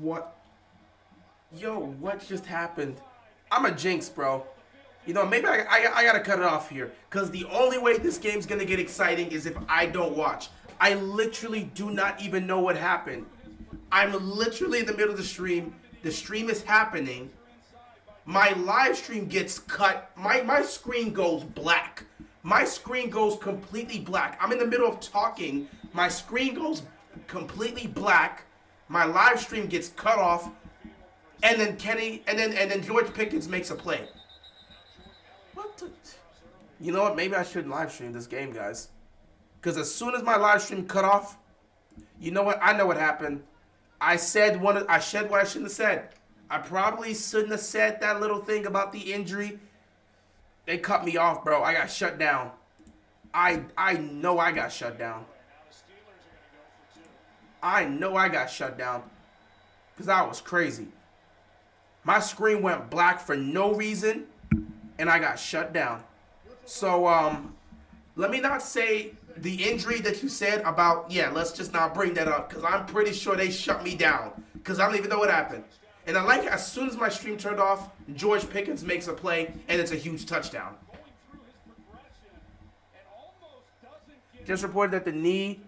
What? Yo, what just happened? I'm a jinx, bro. You know, maybe I gotta cut it off here. Because the only way this game's gonna get exciting is if I don't watch. I literally do not even know what happened. I'm literally in the middle of the stream. The stream is happening. My live stream gets cut. My screen goes black. My screen goes completely black. I'm in the middle of talking. My screen goes completely black. My live stream gets cut off. And then George Pickens makes a play. What the? You know what? Maybe I shouldn't live stream this game, guys. Because as soon as my live stream cut off, you know what? I know what happened. I said what I shouldn't have said. I probably shouldn't have said that little thing about the injury. They cut me off, bro. I got shut down. I know I got shut down. I know I got shut down. Because that was crazy. My screen went black for no reason. And I got shut down. So, let me not say the injury that you said about, yeah, let's just not bring that up. Because I'm pretty sure they shut me down. Because I don't even know what happened. And I like it, as soon as my stream turned off, George Pickens makes a play, and it's a huge touchdown. Just reported that the knee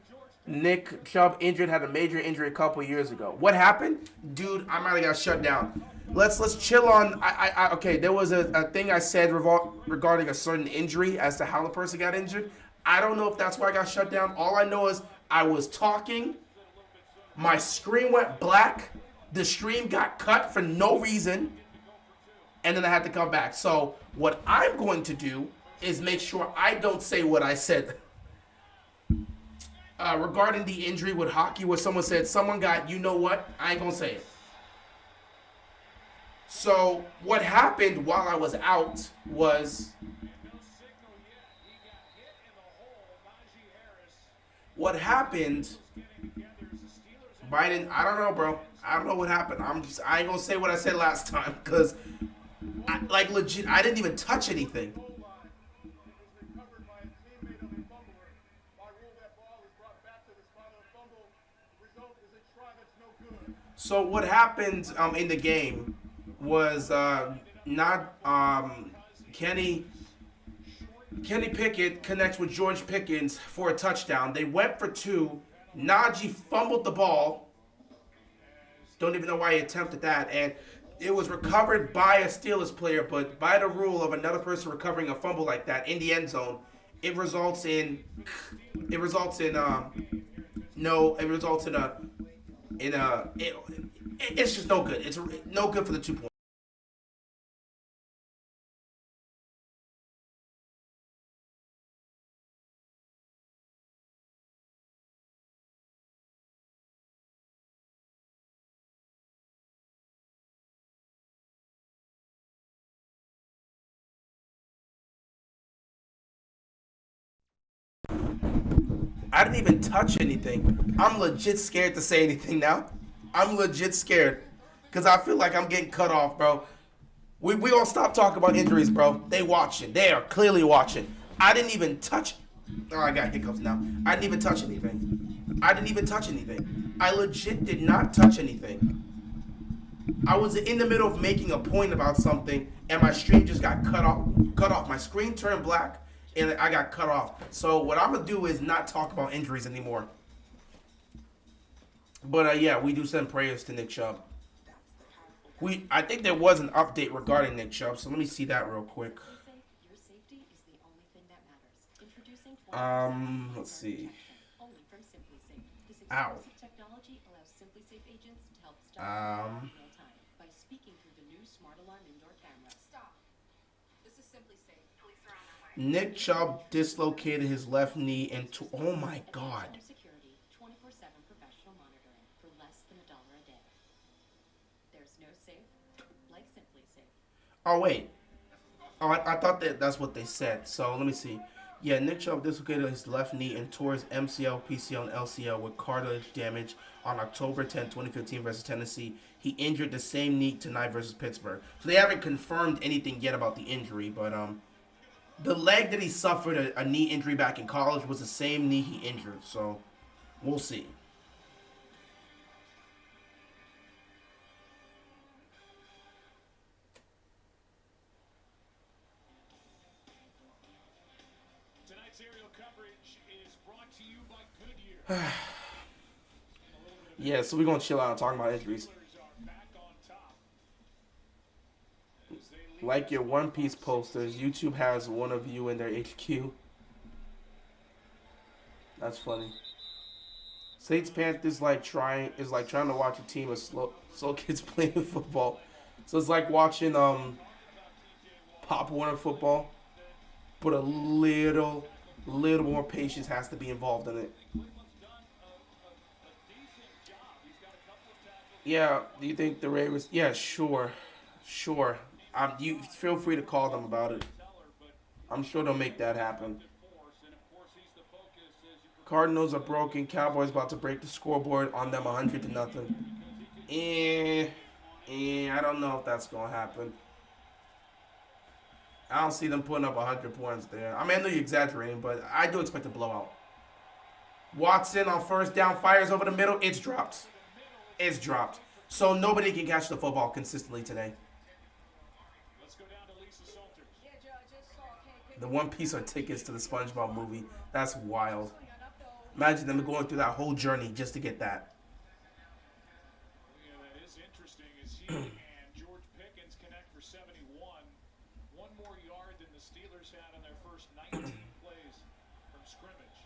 Nick Chubb injured had a major injury a couple years ago. What happened? Dude, I might have got shut down. Let's chill on. Okay, there was a thing I said regarding a certain injury as to how the person got injured. I don't know if that's why I got shut down. All I know is I was talking. My screen went black. The stream got cut for no reason. And then I had to come back. So what I'm going to do is make sure I don't say what I said. Regarding the injury with hockey where someone said, someone got, you know what? I ain't going to say it. So what happened while I was out was... What happened... Biden, I don't know, bro. I don't know what happened. I ain't gonna say what I said last time, because, like, legit, I didn't even touch anything. So what happened in the game was Kenny Pickett connects with George Pickens for a touchdown. They went for two. Najee fumbled the ball. Don't even know why he attempted that. And it was recovered by a Steelers player, but by the rule of another person recovering a fumble like that in the end zone, it results in it's just no good. It's no good for the 2 points. I didn't even touch anything. I'm legit scared to say anything now. I'm legit scared. Because I feel like I'm getting cut off, bro. We gonna stop talking about injuries, bro. They watching. They are clearly watching. I didn't even touch... Oh, I got hiccups now. I didn't even touch anything. I didn't even touch anything. I legit did not touch anything. I was in the middle of making a point about something, and my stream just got cut off. My screen turned black, and I got cut off. So what I'm going to do is not talk about injuries anymore. But, yeah, we do send prayers to Nick Chubb. I think there was an update regarding Nick Chubb, so let me see that real quick. Let's see. Ow. Nick Chubb dislocated his left knee into... Oh, my God. Oh, wait. Oh, I thought that's what they said. So, let me see. Yeah, Nick Chubb dislocated his left knee and tore his MCL, PCL, and LCL with cartilage damage on October 10, 2015 versus Tennessee. He injured the same knee tonight versus Pittsburgh. So, they haven't confirmed anything yet about the injury, but the leg that he suffered a knee injury back in college was the same knee he injured. So, we'll see. Yeah, so we're going to chill out and talk about injuries. Like your One Piece posters, YouTube has one of you in their HQ. That's funny. Saints Panthers trying to watch a team of slow kids playing football. So it's like watching Pop Warner football, but a little more patience has to be involved in it. Yeah, do you think the Ravens? Yeah, sure. You feel free to call them about it. I'm sure they'll make that happen. Cardinals are broken. Cowboys about to break the scoreboard on them 100-0. I don't know if that's gonna happen. I don't see them putting up 100 points there. I mean, I know you're exaggerating, but I do expect a blowout. Watson on first down fires over the middle. It's dropped. So nobody can catch the football consistently today. The One Piece are tickets to the SpongeBob movie. That's wild. Imagine them going through that whole journey just to get that. Yeah, that is interesting. As he and George Pickens connect for 71, one more yard than the Steelers had on their first 19 plays from scrimmage.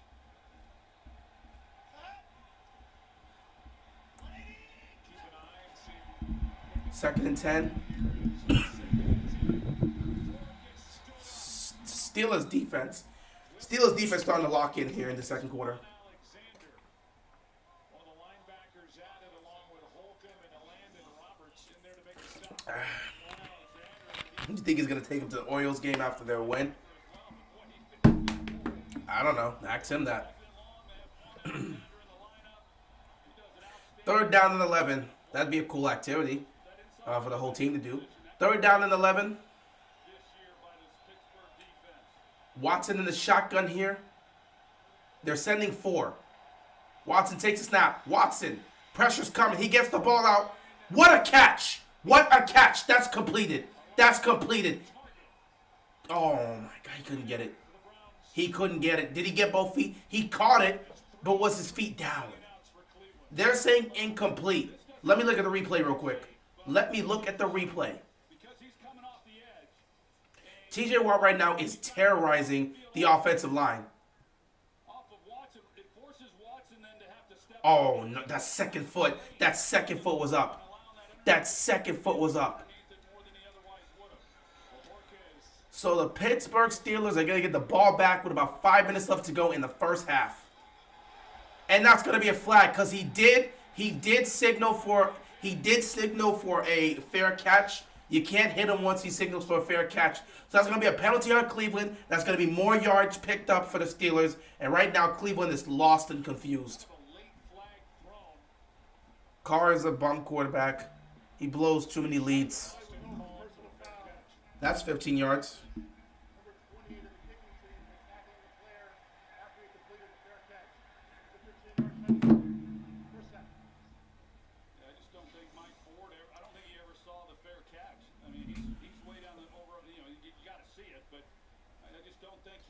Keep an eye and see. 2nd and 10. Steelers defense starting to lock in here in the second quarter. Do you think he's going to take him to the Orioles game after their win? I don't know. Ask him that. 3rd down and 11. That'd be a cool activity for the whole team to do. 3rd down and 11. Watson in the shotgun here. They're sending 4. Watson takes a snap. Watson. Pressure's coming. He gets the ball out. What a catch. That's completed. Oh, my God. He couldn't get it. Did he get both feet? He caught it, but was his feet down? They're saying incomplete. Let me look at the replay real quick. TJ Watt right now is terrorizing the offensive line. Oh, no, that second foot was up. So the Pittsburgh Steelers are going to get the ball back with about 5 minutes left to go in the first half. And that's going to be a flag because he did signal for a fair catch. You can't hit him once he signals for a fair catch. So that's going to be a penalty on Cleveland. That's going to be more yards picked up for the Steelers. And right now, Cleveland is lost and confused. Carr is a bum quarterback. He blows too many leads. That's 15 yards.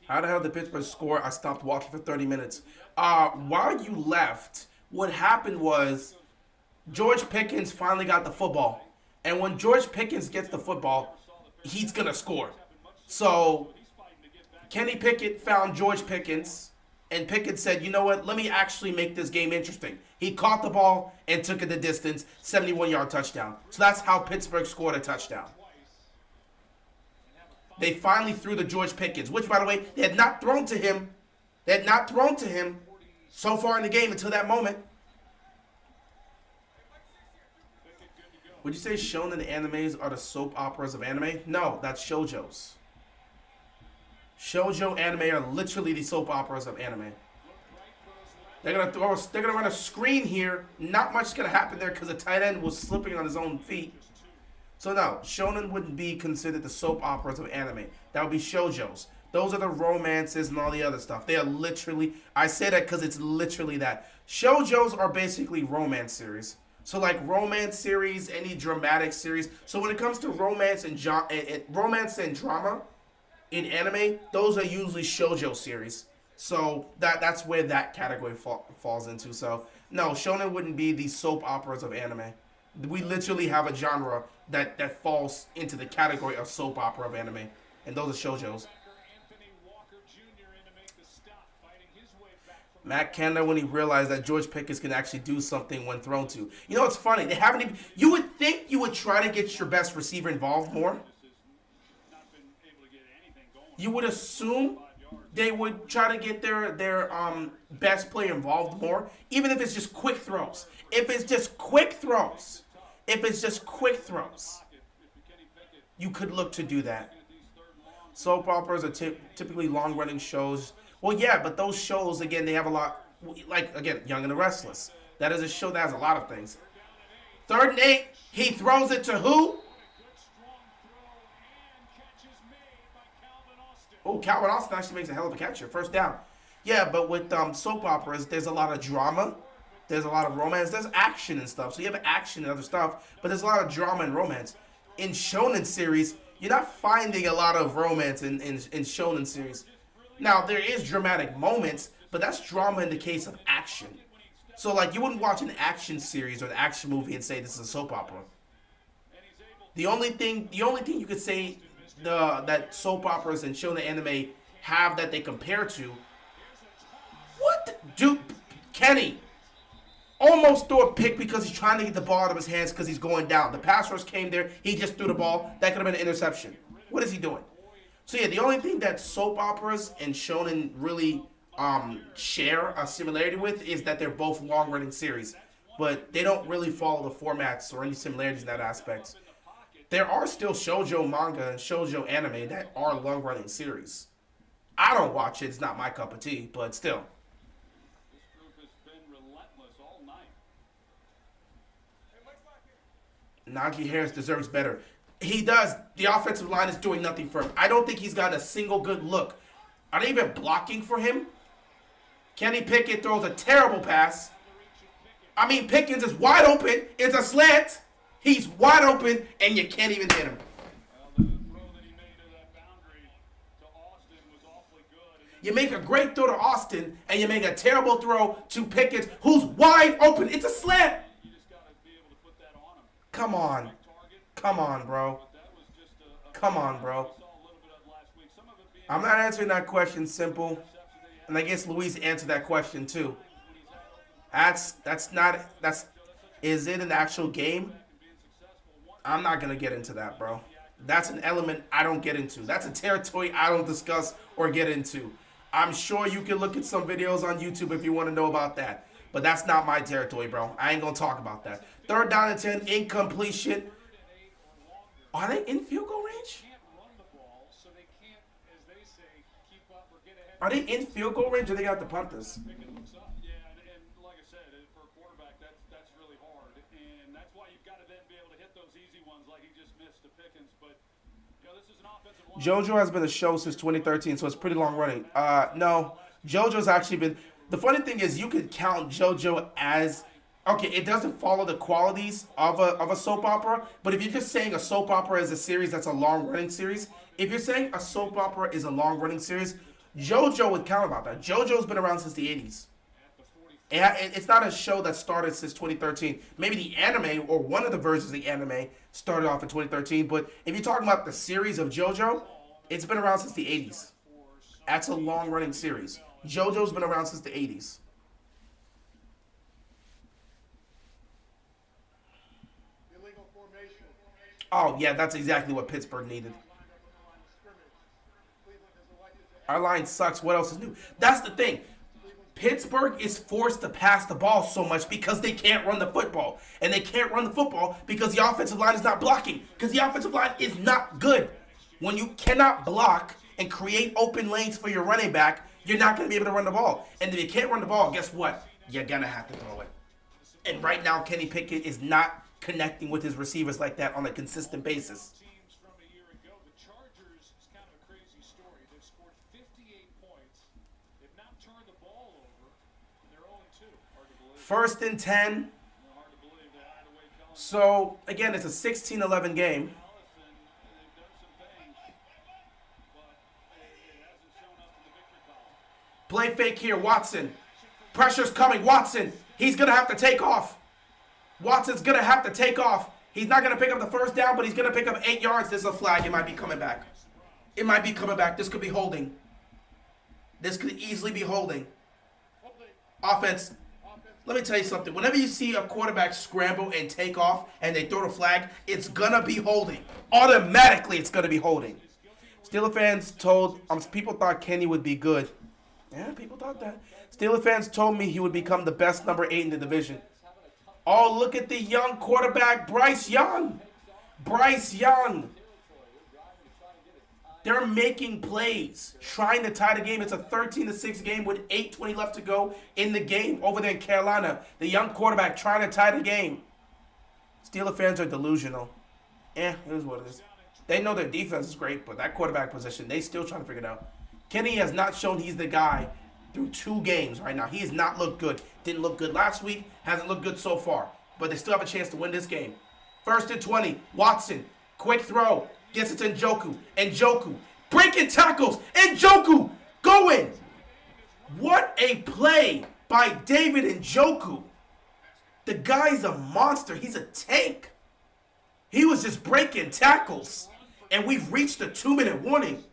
How the hell did Pittsburgh score? I stopped watching for 30 minutes. While you left, what happened was George Pickens finally got the football. And when George Pickens gets the football, he's going to score. So Kenny Pickett found George Pickens, and Pickett said, you know what, let me actually make this game interesting. He caught the ball and took it the distance, 71-yard touchdown. So that's how Pittsburgh scored a touchdown. They finally threw to George Pickens, which, by the way, they had not thrown to him. So far in the game until that moment. Would you say shonen animes are the soap operas of anime? No, that's shoujos. Shoujo anime are literally the soap operas of anime. They're gonna run a screen here. Not much is gonna happen there because the tight end was slipping on his own feet. So no, shonen wouldn't be considered the soap operas of anime. That would be shoujos. Those are the romances and all the other stuff. They are literally, I say that because it's literally that. Shoujos are basically romance series. So like romance series, any dramatic series. So when it comes to romance and drama in anime, those are usually shoujo series. So that's where that category falls into. So no, shonen wouldn't be the soap operas of anime. We literally have a genre that falls into the category of soap opera of anime, and those are shoujos. Matt Canada when he realized that George Pickens can actually do something when thrown to. You know, it's funny. They haven't even. You would think you would try to get your best receiver involved more. You would assume they would try to get their best player involved more, even if it's just quick throws. If it's just quick throws, you could look to do that. Soap operas are typically long-running shows. Well, yeah, but those shows, again, they have a lot, like, again, Young and the Restless. That is a show that has a lot of things. 3rd and 8, he throws it to who? Oh, Calvin Austin actually makes a hell of a catch here. 1st down. Yeah, but with soap operas, there's a lot of drama. There's a lot of romance. There's action and stuff. So you have action and other stuff, but there's a lot of drama and romance. In shonen series, you're not finding a lot of romance in shonen series. Now, there is dramatic moments, but that's drama in the case of action. So, like, you wouldn't watch an action series or an action movie and say this is a soap opera. The only thing you could say that soap operas and shonen anime have that they compare to. What? Dude, Kenny almost threw a pick because he's trying to get the ball out of his hands because he's going down. The pass rush came there. He just threw the ball. That could have been an interception. What is he doing? So, yeah, the only thing that soap operas and shonen really share a similarity with is that they're both long-running series. But they don't really follow the formats or any similarities in that aspect. There are still shoujo manga and shoujo anime that are long-running series. I don't watch it. It's not my cup of tea, but still. Najee Harris deserves better. He does. The offensive line is doing nothing for him. I don't think he's gotten a single good look. Are they even blocking for him? Kenny Pickett throws a terrible pass. I mean, Pickens is wide open. It's a slant. He's wide open, and you can't even hit him. You make a great throw to Austin, and you make a terrible throw to Pickens, who's wide open. It's a slant. Come on. Come on, bro. Come on, bro. I'm not answering that question simple. And I guess Luis answered that question too. Is it an actual game? I'm not going to get into that, bro. That's an element I don't get into. That's a territory I don't discuss or get into. I'm sure you can look at some videos on YouTube if you want to know about that. But that's not my territory, bro. I ain't going to talk about that. 3rd down and 10, incompletion. Are they in field goal range? Are they in field goal range or they got the punt this? Yeah, and like I said, for a quarterback, that's really hard. And that's why you've got to then be able to hit those easy ones like he just missed to Pickens. But, you know, this is an offensive line. JoJo has been a show since 2013, so it's pretty long running. No, JoJo's actually been... The funny thing is you could count JoJo as... Okay, it doesn't follow the qualities of a soap opera, but if you're just saying a soap opera is a series that's a long-running series, if you're saying a soap opera is a long-running series, JoJo would count about that. JoJo's been around since the 80s. It's not a show that started since 2013. Maybe the anime or one of the versions of the anime started off in 2013, but if you're talking about the series of JoJo, it's been around since the 80s. That's a long-running series. JoJo's been around since the 80s. Oh, yeah, that's exactly what Pittsburgh needed. Our line sucks. What else is new? That's the thing. Pittsburgh is forced to pass the ball so much because they can't run the football. And they can't run the football because the offensive line is not blocking. Because the offensive line is not good. When you cannot block and create open lanes for your running back, you're not going to be able to run the ball. And if you can't run the ball, guess what? You're going to have to throw it. And right now, Kenny Pickett is not connecting with his receivers like that on a consistent basis. Teams from a year ago, the Chargers is kind of a crazy story. They've scored 58 points. They've not turned the ball over. They're 0-2. Hard to believe. 1st and 10. Hard to believe they hide away Kellen. So, again, it's a 16-11 game. They've done some things, but it hasn't shown up in the victory column. Play Hand fake here, Watson. Pressure's coming, Watson. He's going to have to take off. Watson's going to have to take off. He's not going to pick up the first down, but he's going to pick up 8 yards. This is a flag. It might be coming back. It might be coming back. This could be holding. This could easily be holding. Offense. Let me tell you something. Whenever you see a quarterback scramble and take off and they throw the flag, it's going to be holding. Automatically, it's going to be holding. Steelers fans told, people thought Kenny would be good. Yeah, people thought that. Steelers fans told me he would become the best number 8 in the division. Oh, look at the young quarterback, Bryce Young. Bryce Young. They're making plays, trying to tie the game. It's a 13-6 game with 8:20 left to go in the game over there in Carolina. The young quarterback trying to tie the game. Steelers fans are delusional. It is what it is. They know their defense is great, but that quarterback position, they still trying to figure it out. Kenny has not shown he's the guy through 2 games right now. He has not looked good. Didn't look good last week. Hasn't looked good so far. But they still have a chance to win this game. 1st and 20. Watson. Quick throw. Gets it to Njoku. Njoku. Breaking tackles. Njoku. Going. What a play by David Njoku. The guy's a monster. He's a tank. He was just breaking tackles. And we've reached a 2-minute warning. And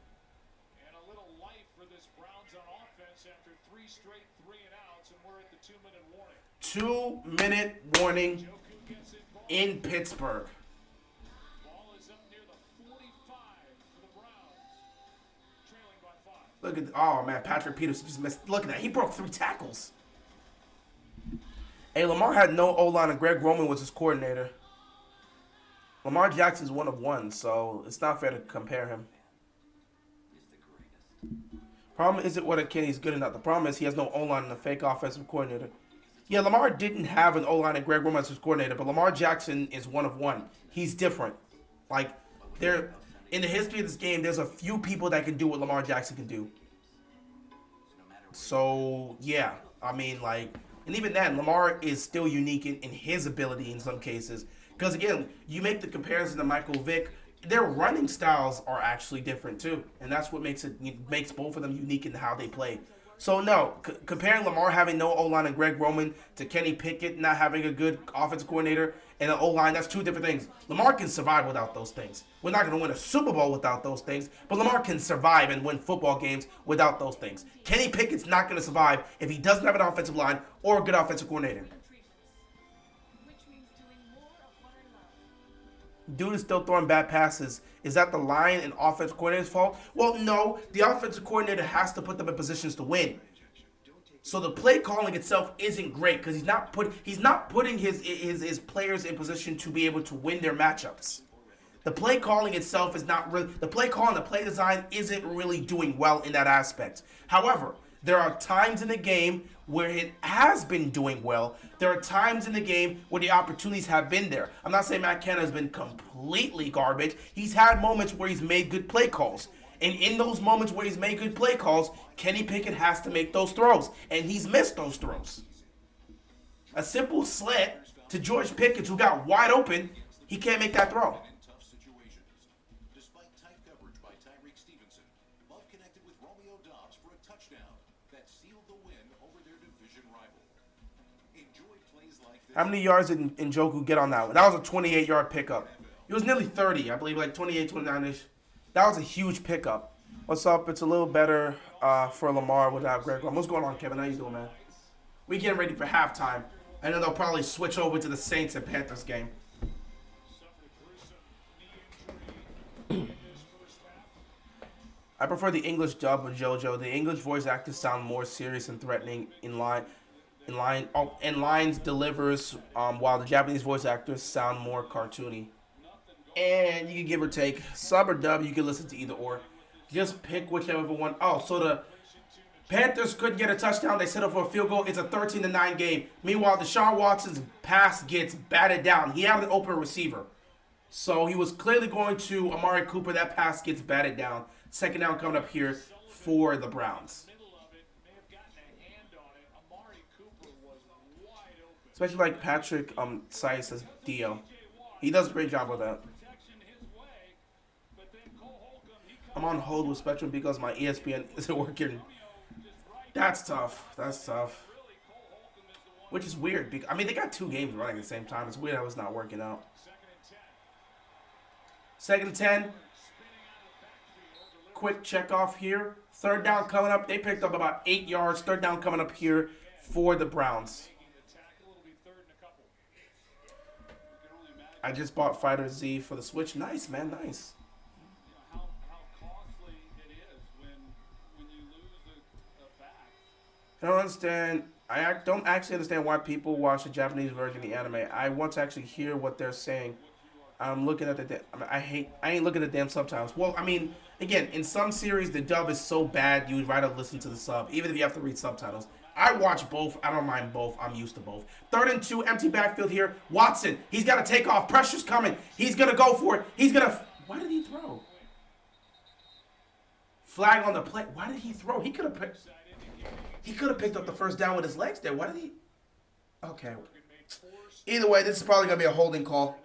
a little life for this Browns on offense after 3 straight 3-and-outs, and we're at the 2-minute warning. 2-minute warning in Pittsburgh. Ball is up near the 45 for the Browns, trailing by 5. Look at, oh man, Patrick Peterson just missed. Look at that. He broke 3 tackles. Hey, Lamar had no O-line and Greg Roman was his coordinator. Lamar Jackson's 1 of 1, so it's not fair to compare him. Problem isn't whether Kenny's good or not. The problem is he has no O-line and a fake offensive coordinator. Yeah, Lamar didn't have an O-line and Greg Roman as his coordinator, but Lamar Jackson is 1 of 1. He's different. Like, in the history of this game, there's a few people that can do what Lamar Jackson can do. So, yeah. I mean, like, and even then, Lamar is still unique in his ability in some cases. Because, again, you make the comparison to Michael Vick, their running styles are actually different, too. And that's what makes both of them unique in how they play. So, no, comparing Lamar having no O-line and Greg Roman to Kenny Pickett not having a good offensive coordinator and an O-line, that's 2 different things. Lamar can survive without those things. We're not going to win a Super Bowl without those things, but Lamar can survive and win football games without those things. Kenny Pickett's not going to survive if he doesn't have an offensive line or a good offensive coordinator. Dude is still throwing bad passes. Is that the line and offensive coordinator's fault? Well, no. The offensive coordinator has to put them in positions to win. So the play calling itself isn't great because he's not putting his players in position to be able to win their matchups. The play calling itself is not really the play calling. The play design isn't really doing well in that aspect. However, there are times in the game where it has been doing well. There are times in the game where the opportunities have been there. I'm not saying Matt Canada has been completely garbage. He's had moments where he's made good play calls. And in those moments where he's made good play calls, Kenny Pickett has to make those throws. And he's missed those throws. A simple slant to George Pickens, who got wide open, he can't make that throw. How many yards did Njoku get on that one? That was a 28-yard pickup. It was nearly 30, I believe, like 28, 29-ish. That was a huge pickup. What's up? It's a little better for Lamar without Greg Roman. What's going on, Kevin? How you doing, man? We getting ready for halftime. I know they'll probably switch over to the Saints and Panthers game. I prefer the English dub of JoJo. The English voice actors sound more serious and threatening in lines delivers, while the Japanese voice actors sound more cartoony. And you can give or take. Sub or dub, you can listen to either or. Just pick whichever one. Oh, so the Panthers couldn't get a touchdown. They set up for a field goal. It's a 13-9 game. Meanwhile, Deshaun Watson's pass gets batted down. He had an open receiver. So he was clearly going to Amari Cooper. That pass gets batted down. Second down coming up here for the Browns. Especially like Patrick Sice as Dio. He does a great job with that. I'm on hold with Spectrum because my ESPN isn't working. That's tough. That's tough. Which is weird. I mean, they got 2 games running at the same time. It's weird how it's not working out. Second and 10. Quick check off here. Third down coming up. They picked up about 8 yards. Third down coming up here for the Browns. I just bought Fighter Z for the Switch. Nice, man. Nice. How costly it is when you lose a back. I don't understand. I don't actually understand why people watch the Japanese version of the anime. I want to actually hear what they're saying. I'm looking at the. I ain't looking at the damn subtitles. Well, I mean, again, in some series the dub is so bad you would rather listen to the sub, even if you have to read subtitles. I watch both. I don't mind both. I'm used to both. 3rd and 2, empty backfield here. Watson, he's got to take off. Pressure's coming. He's gonna go for it. He's gonna. Why did he throw? Flag on the play. Why did he throw? He could have picked. He could have picked up the first down with his legs there. Why did he? Okay. Either way, this is probably gonna be a holding call.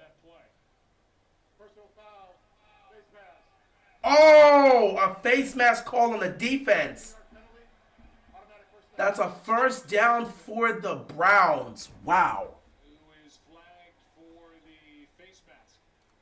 Oh, a face mask call on the defense. That's a first down for the Browns. Wow.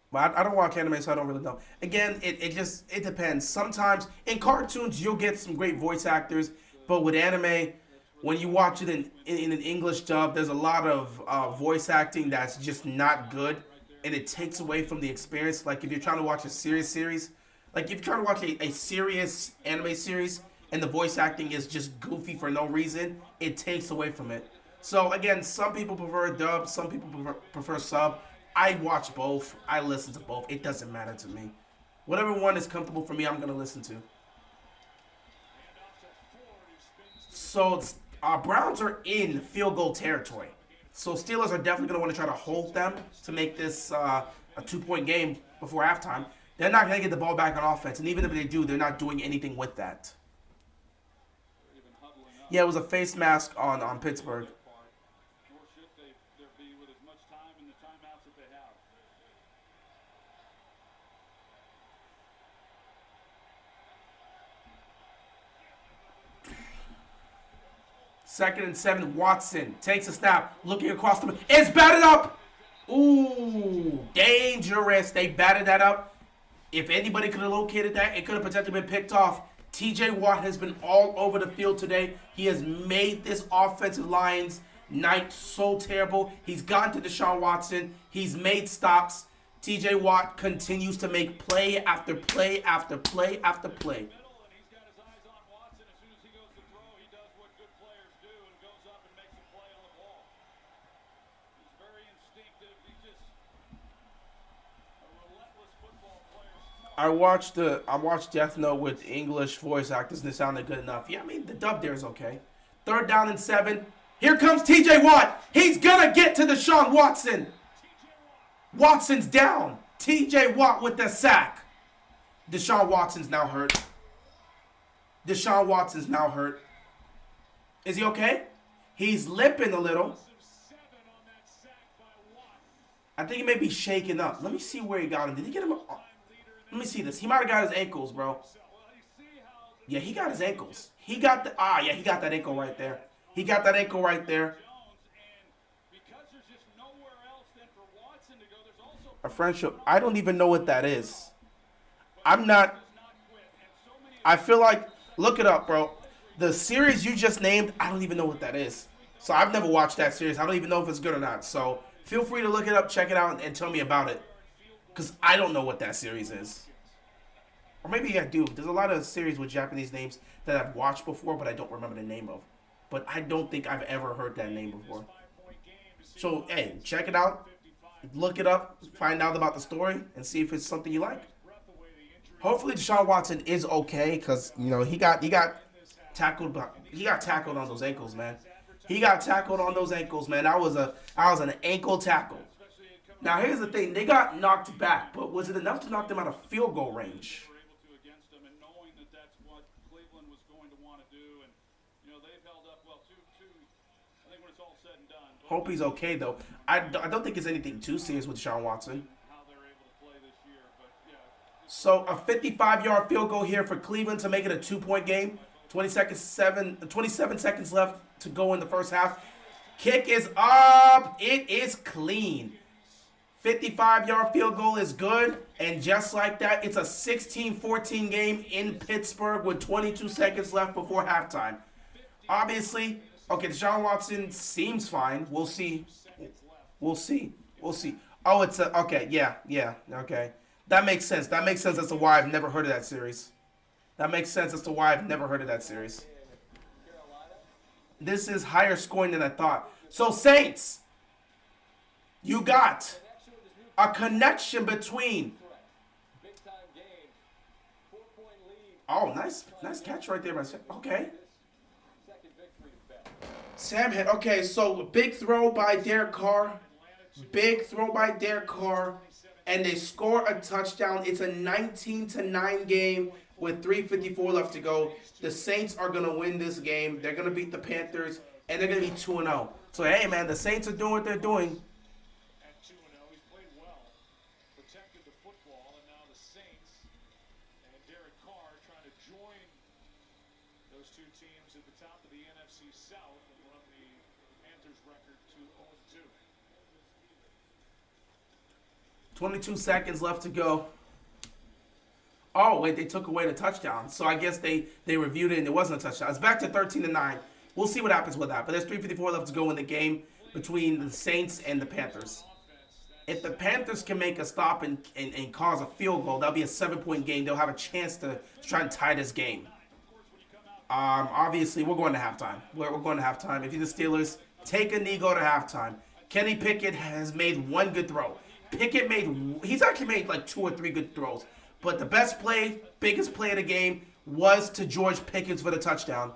Well, I don't watch anime, so I don't really know. Again, it depends. Sometimes in cartoons you'll get some great voice actors, but with anime, when you watch it in an English dub, there's a lot of voice acting that's just not good, and it takes away from the experience. Like if you're trying to watch a serious series, like if you're trying to watch a serious anime series, and the voice acting is just goofy for no reason, it takes away from it. So again, some people prefer dub, some people prefer sub. I watch both. I listen to both. It doesn't matter to me. Whatever one is comfortable for me, I'm gonna listen to. So Browns are in field goal territory. So Steelers are definitely gonna want to try to hold them to make this a 2-point game before halftime. They're not gonna get the ball back on offense, and even if they do, they're not doing anything with that. Yeah, it was a face mask on Pittsburgh. Nor should there be with as much time in the timeouts that they have. Second and 7, Watson takes a snap, looking across the. It's batted up! Ooh, dangerous. They batted that up. If anybody could have located that, it could have potentially been picked off. TJ Watt has been all over the field today. He has made this offensive line's night so terrible. He's gotten to Deshaun Watson. He's made stops. TJ Watt continues to make play after play after play after play. And he's got his eyes on Watson. As soon as he goes to throw, he does what good players do and goes up and makes a play on the ball. He's very instinctive. He's just a relentless football player. I watched Death Note with English voice actors and it sounded good enough. Yeah, I mean the dub there is okay. 3rd down and 7. Here comes TJ Watt. He's gonna get to Deshaun Watson. Watson's down. TJ Watt with the sack. Deshaun Watson's now hurt. Deshaun Watson's now hurt. Is he okay? He's limping a little. I think he may be shaken up. Let me see where he got him. Did he get him? Let me see this. He might have got his ankles, bro. Yeah, he got his ankles. He got the yeah, he got that ankle right there. He got that ankle right there. A friendship. I don't even know what that is. I'm not. I feel like look it up, bro. The series you just named, I don't even know what that is. So I've never watched that series. I don't even know if it's good or not. So feel free to look it up, check it out, and tell me about it. Because I don't know what that series is. Or maybe I do. There's a lot of series with Japanese names that I've watched before, but I don't remember the name of. But I don't think I've ever heard that name before. So, hey, check it out. Look it up. Find out about the story. And see if it's something you like. Hopefully Deshaun Watson is okay. Because, you know, he got tackled. He got tackled on those ankles, man. He got tackled on those ankles, man. That was an ankle tackle. Now, here's the thing. They got knocked back, but was it enough to knock them out of field goal range? Hope he's okay, though. I don't think it's anything too serious with Deshaun Watson. So, a 55-yard field goal here for Cleveland to make it a 2-point game. 27 seconds left to go in the first half. Kick is up. It is clean. 55-yard field goal is good. And just like that, it's a 16-14 game in Pittsburgh with 22 seconds left before halftime. Obviously, okay, Deshaun Watson seems fine. We'll see. We'll see. We'll see. Oh, it's a okay. Yeah. Okay, that makes sense. That makes sense as to why I've never heard of that series. That makes sense as to why I've never heard of that series. This is higher scoring than I thought. So Saints, you got a connection between. Oh, nice catch right there, okay. Sam hit. Okay, so big throw by Derek Carr. Big throw by Derek Carr. And they score a touchdown. It's a 19-9 game with 3:54 left to go. The Saints are going to win this game. They're going to beat the Panthers. And they're going to be 2-0. So, hey, man, the Saints are doing what they're doing. At 2-0, he's played well, protected the football, and now the Saints and Derek Carr trying to join those two teams at the top of the NFC South and run the Panthers record to 0-2. 22 seconds left to go. Oh, wait, they took away the touchdown. So I guess they reviewed it and it wasn't a touchdown. It's back to 13-9. We'll see what happens with that. But there's 3:54 left to go in the game between the Saints and the Panthers. If the Panthers can make a stop and cause a field goal, that'll be a 7-point game. They'll have a chance to try and tie this game. Obviously, we're going to halftime. We're going to halftime. If you're the Steelers, take a knee, go to halftime. Kenny Pickett has made one good throw. He's actually made like 2 or 3 good throws. But the best play, biggest play of the game was to George Pickens for the touchdown.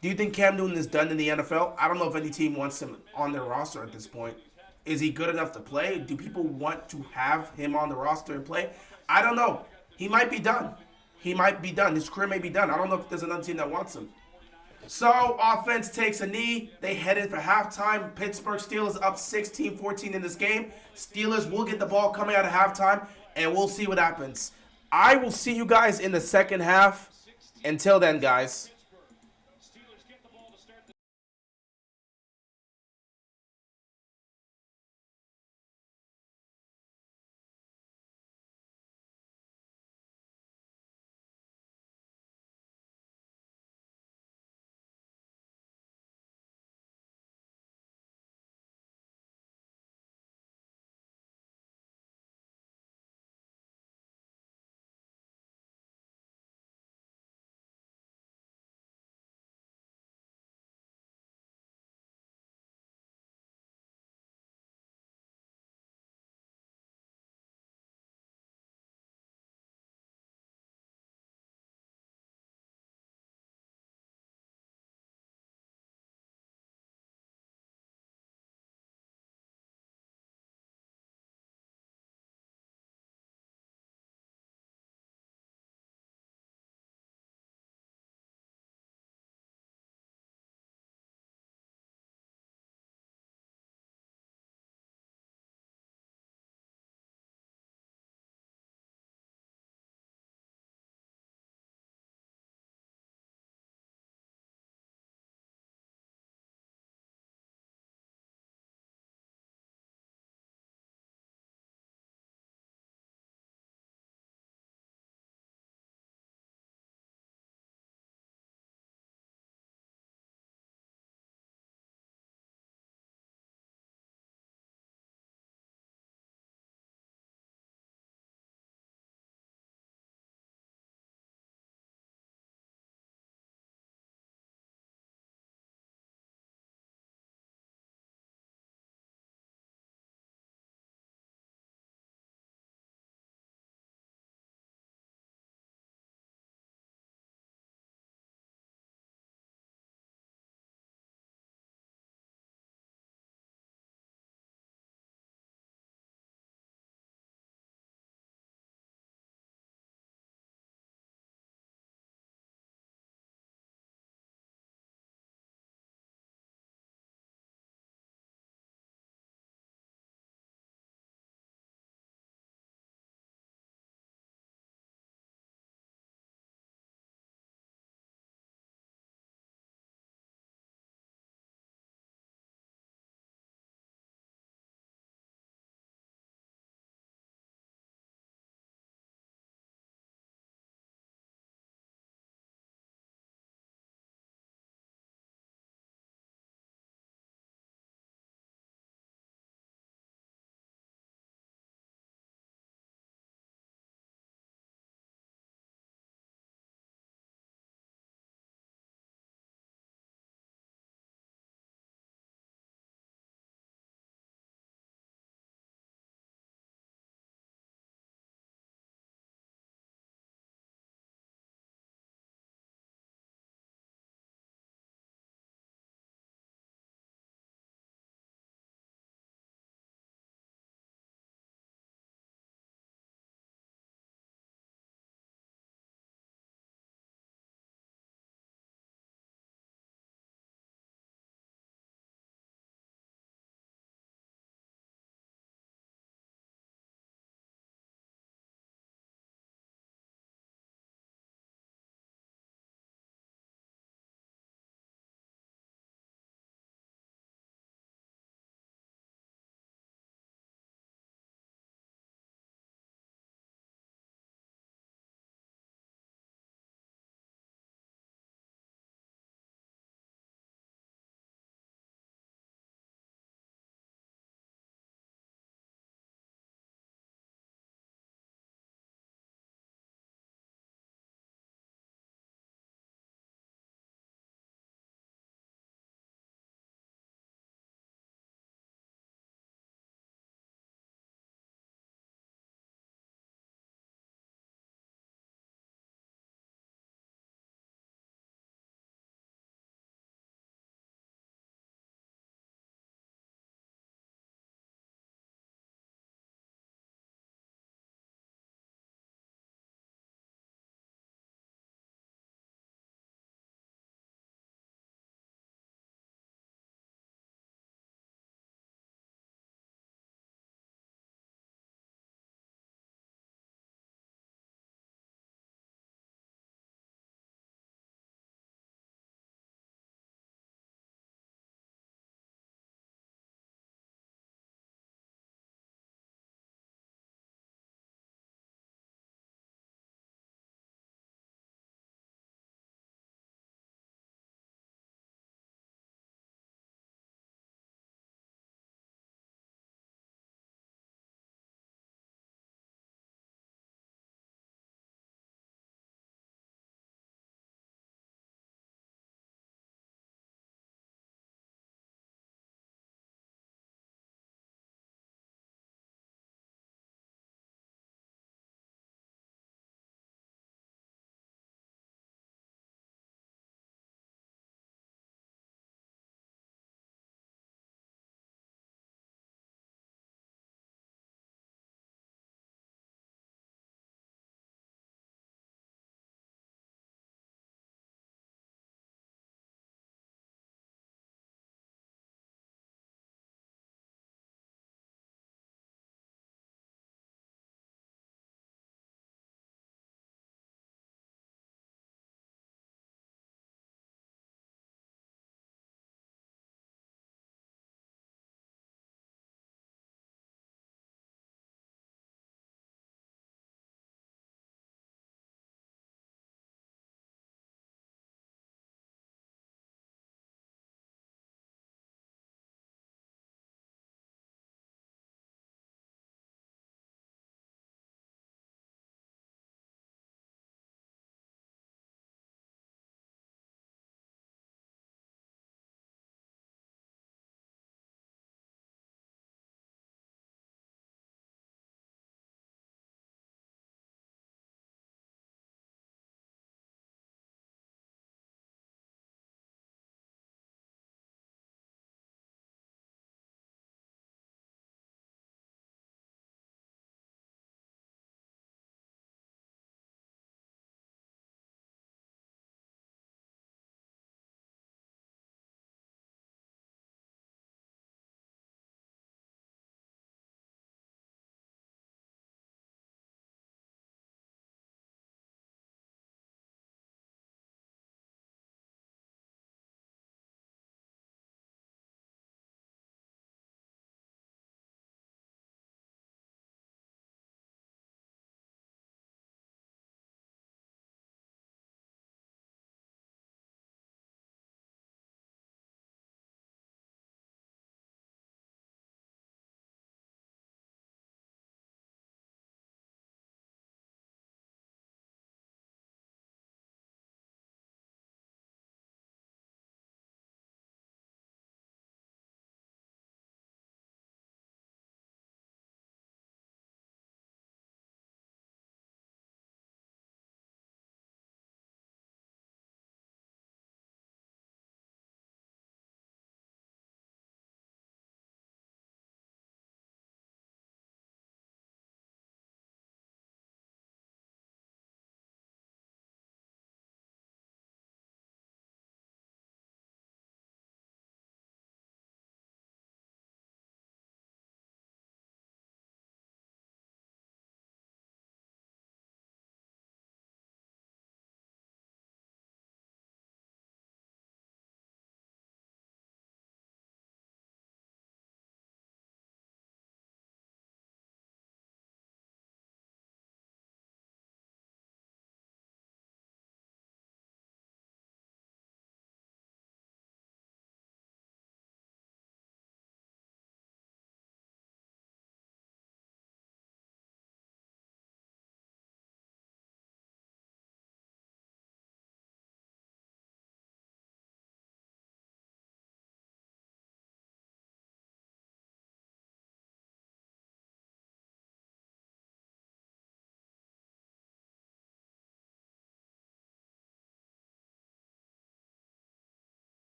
Do you think Cam Newton is done in the NFL? I don't know if any team wants him on their roster at this point. Is he good enough to play? Do people want to have him on the roster and play? I don't know. He might be done. He might be done. His career may be done. I don't know if there's another team that wants him. So, offense takes a knee. They head in for halftime. Pittsburgh Steelers up 16-14 in this game. Steelers will get the ball coming out of halftime, and we'll see what happens. I will see you guys in the second half. Until then, guys.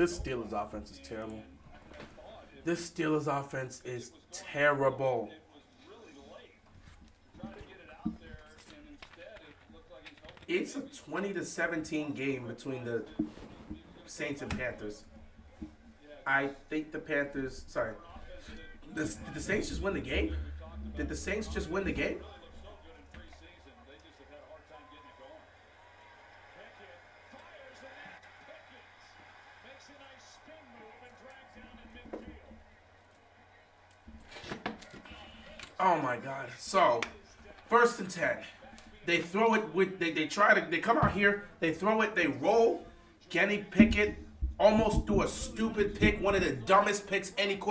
This Steelers offense is terrible. This Steelers offense is terrible. It's a 20-17 game between the Saints and Panthers. I think the Panthers. Sorry, did the Saints just win the game? Did the Saints just win the game? Oh my God! So, 1st and 10. They throw it with they try to they come out here, they throw it, they roll. Kenny Pickett almost threw a stupid pick, one of the dumbest picks any quarterback